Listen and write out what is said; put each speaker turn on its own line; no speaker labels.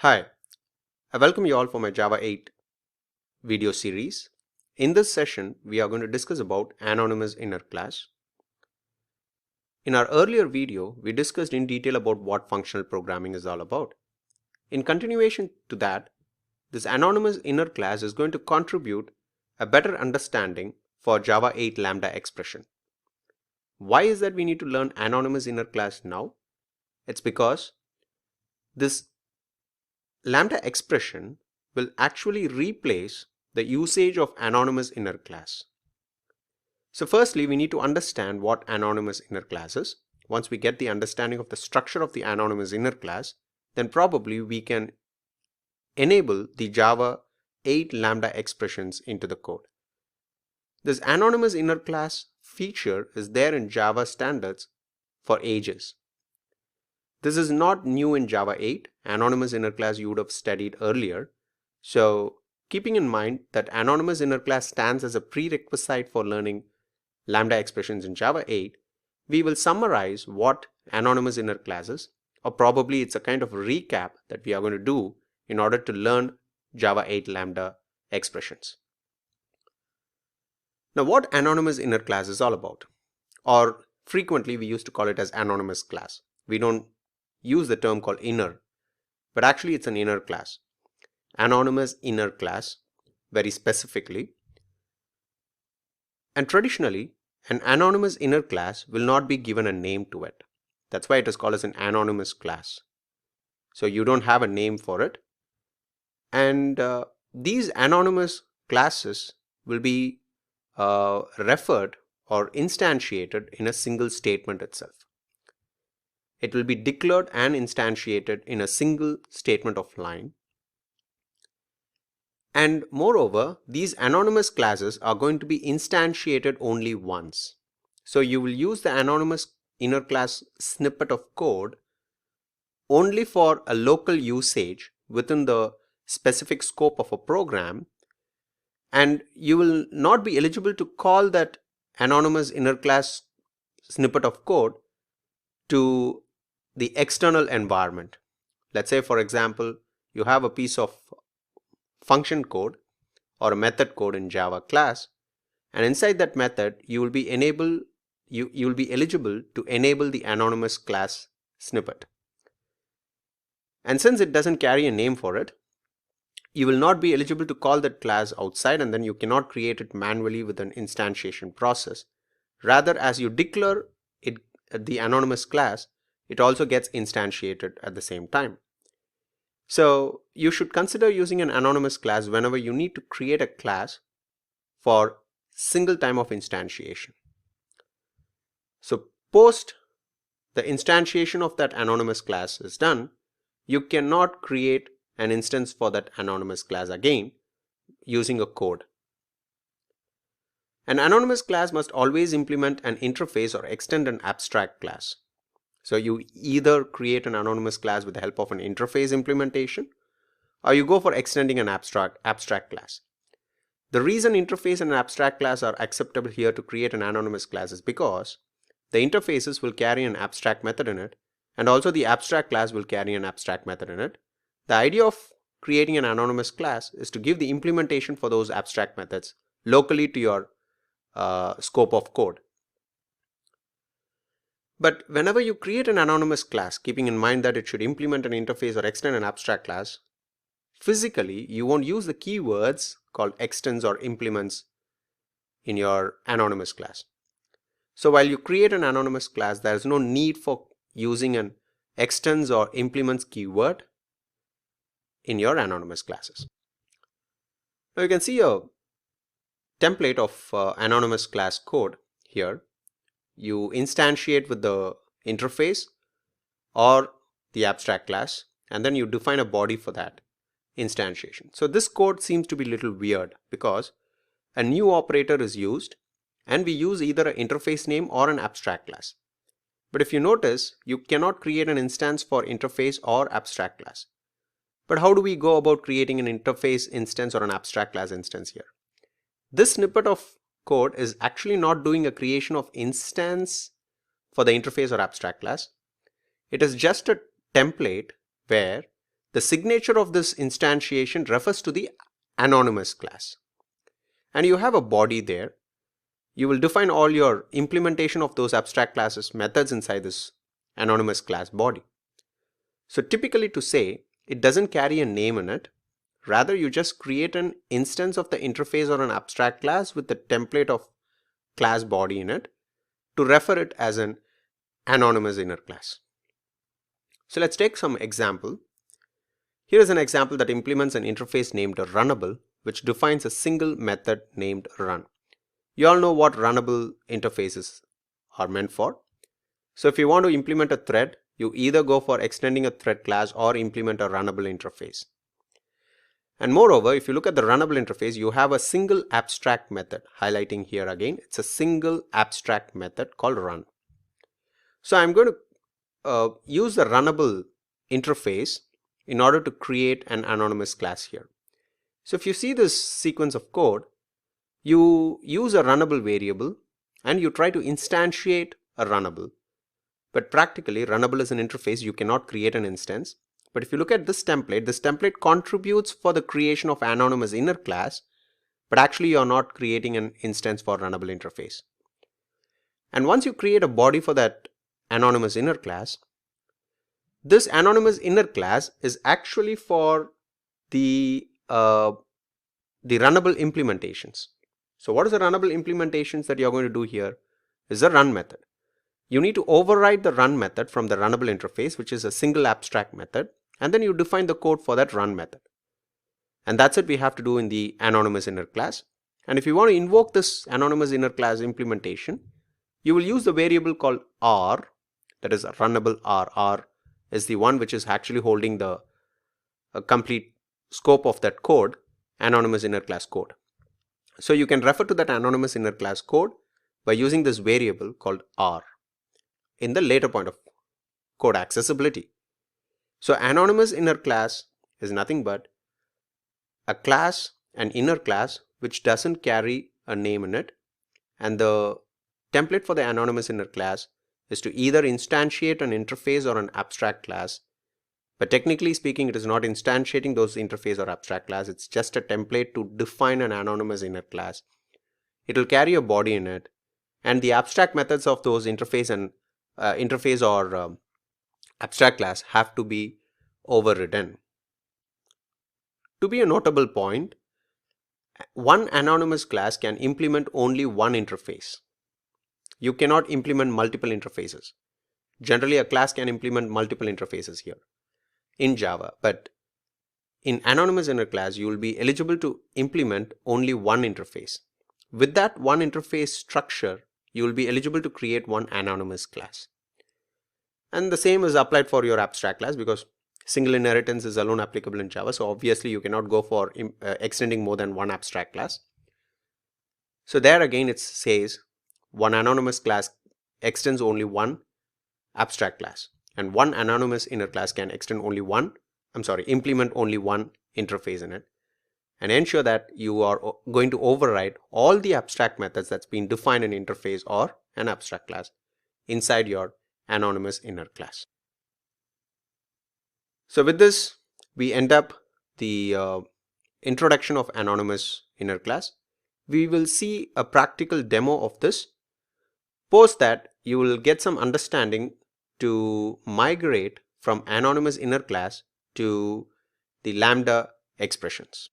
Hi, I welcome you all for my Java 8 video series. In this session, we are going to discuss about anonymous inner class. In our earlier video, we discussed in detail about what functional programming is all about. In continuation to that, this anonymous inner class is going to contribute a better understanding for Java 8 Lambda expression. Why is that we need to learn anonymous inner class now? It's because this Lambda expression will actually replace the usage of anonymous inner class. So firstly, we need to understand what anonymous inner class is. Once we get the understanding of the structure of the anonymous inner class, then probably we can enable the Java 8 Lambda expressions into the code. This anonymous inner class feature is there in Java standards for ages. This is not new in Java 8. Anonymous inner class you would have studied earlier. So keeping in mind that anonymous inner class stands as a prerequisite for learning Lambda expressions in Java 8, we will summarize what anonymous inner class is, or probably it's a kind of recap that we are going to do in order to learn Java 8 Lambda expressions. Now what anonymous inner class is all about, or frequently we used to call it as anonymous class. We don't use the term called inner, but actually it's an inner class. Anonymous inner class, very specifically. And traditionally, an anonymous inner class will not be given a name to it. That's why it is called as an anonymous class. So you don't have a name for it. And these anonymous classes will be referred or instantiated in a single statement itself. It will be declared and instantiated in a single statement of line. And moreover, these anonymous classes are going to be instantiated only once. So you will use the anonymous inner class snippet of code only for a local usage within the specific scope of a program, and you will not be eligible to call that anonymous inner class snippet of code to the external environment. Let's say, for example, you have a piece of function code or a method code in Java class, and inside that method you will be eligible to enable the anonymous class snippet. And since it doesn't carry a name for it, you will not be eligible to call that class outside, and then you cannot create it manually with an instantiation process. Rather, as you declare it, the anonymous class, it also gets instantiated at the same time. So you should consider using an anonymous class whenever you need to create a class for single time of instantiation. So post the instantiation of that anonymous class is done, you cannot create an instance for that anonymous class again using a code. An anonymous class must always implement an interface or extend an abstract class. So you either create an anonymous class with the help of an interface implementation, or you go for extending an abstract class. The reason interface and an abstract class are acceptable here to create an anonymous class is because the interfaces will carry an abstract method in it, and also the abstract class will carry an abstract method in it. The idea of creating an anonymous class is to give the implementation for those abstract methods locally to your scope of code. But whenever you create an anonymous class, keeping in mind that it should implement an interface or extend an abstract class, physically you won't use the keywords called extends or implements in your anonymous class. So while you create an anonymous class, there is no need for using an extends or implements keyword in your anonymous classes. Now you can see a template of anonymous class code here. You instantiate with the interface or the abstract class, and then you define a body for that instantiation. So this code seems to be a little weird because a new operator is used, and we use either an interface name or an abstract class. But if you notice, you cannot create an instance for interface or abstract class. But how do we go about creating an interface instance or an abstract class instance here? This snippet of code is actually not doing a creation of instance for the interface or abstract class. It is just a template where the signature of this instantiation refers to the anonymous class. And you have a body there. You will define all your implementation of those abstract classes methods inside this anonymous class body. So typically to say, it doesn't carry a name in it. Rather, you just create an instance of the interface or an abstract class with the template of class body in it to refer it as an anonymous inner class. So let's take some example. Here is an example that implements an interface named runnable, which defines a single method named run. You all know what runnable interfaces are meant for. So if you want to implement a thread, you either go for extending a thread class or implement a runnable interface. And moreover, if you look at the runnable interface, you have a single abstract method. Highlighting here again, it's a single abstract method called run. So I'm going to use the runnable interface in order to create an anonymous class here. So if you see this sequence of code, you use a runnable variable and you try to instantiate a runnable. But practically, runnable is an interface. You cannot create an instance. But if you look at this template contributes for the creation of anonymous inner class, but actually you are not creating an instance for runnable interface. And once you create a body for that anonymous inner class, this anonymous inner class is actually for the runnable implementations. So what is the runnable implementations that you're going to do here is the run method. You need to override the run method from the runnable interface, which is a single abstract method, and then you define the code for that run method. And that's it we have to do in the anonymous inner class. And if you want to invoke this anonymous inner class implementation, you will use the variable called R, that is a runnable R. R is the one which is actually holding the complete scope of that code, anonymous inner class code. So you can refer to that anonymous inner class code by using this variable called R in the later point of code accessibility. So anonymous inner class is nothing but a class, an inner class, which doesn't carry a name in it, and the template for the anonymous inner class is to either instantiate an interface or an abstract class. But technically speaking, it is not instantiating those interface or abstract class. It's just a template to define an anonymous inner class. It will carry a body in it, and the abstract methods of those interface and abstract class have to be overridden. To be a notable point, one anonymous class can implement only one interface. You cannot implement multiple interfaces. Generally, a class can implement multiple interfaces here in Java, but in anonymous inner class, you will be eligible to implement only one interface. With that one interface structure, you will be eligible to create one anonymous class. And the same is applied for your abstract class, because single inheritance is alone applicable in Java. So obviously you cannot go for extending more than one abstract class. So there again it says one anonymous class extends only one abstract class, and one anonymous inner class can implement only one interface in it, and ensure that you are going to override all the abstract methods that's been defined in interface or an abstract class inside your anonymous inner class. So with this, we end up the introduction of anonymous inner class. We will see a practical demo of this. Post that, you will get some understanding to migrate from anonymous inner class to the Lambda expressions.